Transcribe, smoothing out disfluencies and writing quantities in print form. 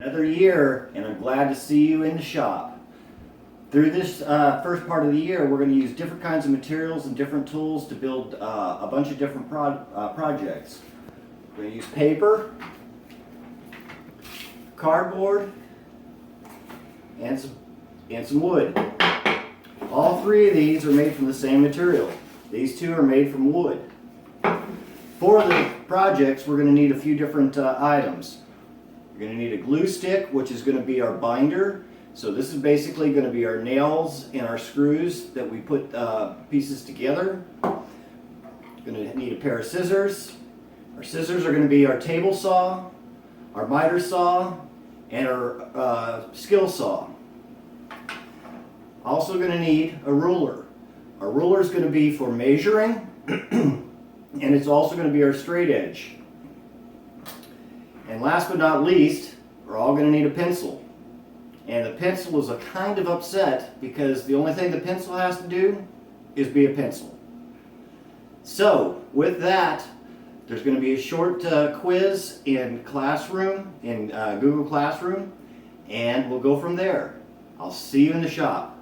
Another year, and I'm glad to see you in the shop. Through this first part of the year, we're going to use different kinds of materials and different tools to build a bunch of different projects. We're going to use paper, cardboard, and some wood. All three of these are made from the same material. These two are made from wood. For the projects, we're going to need a few different items. We're going to need a glue stick, which is going to be our binder. So this is basically going to be our nails and our screws that we put pieces together. We're going to need a pair of scissors. Our scissors are going to be our table saw, our miter saw, and our skill saw. Also going to need a ruler. Our ruler is going to be for measuring, and it's also going to be our straight edge. And last but not least, we're all going to need a pencil. And the pencil is a kind of upset because the only thing the pencil has to do is be a pencil. So with that, there's going to be a short quiz in Classroom, in Google Classroom, and we'll go from there. I'll see you in the shop.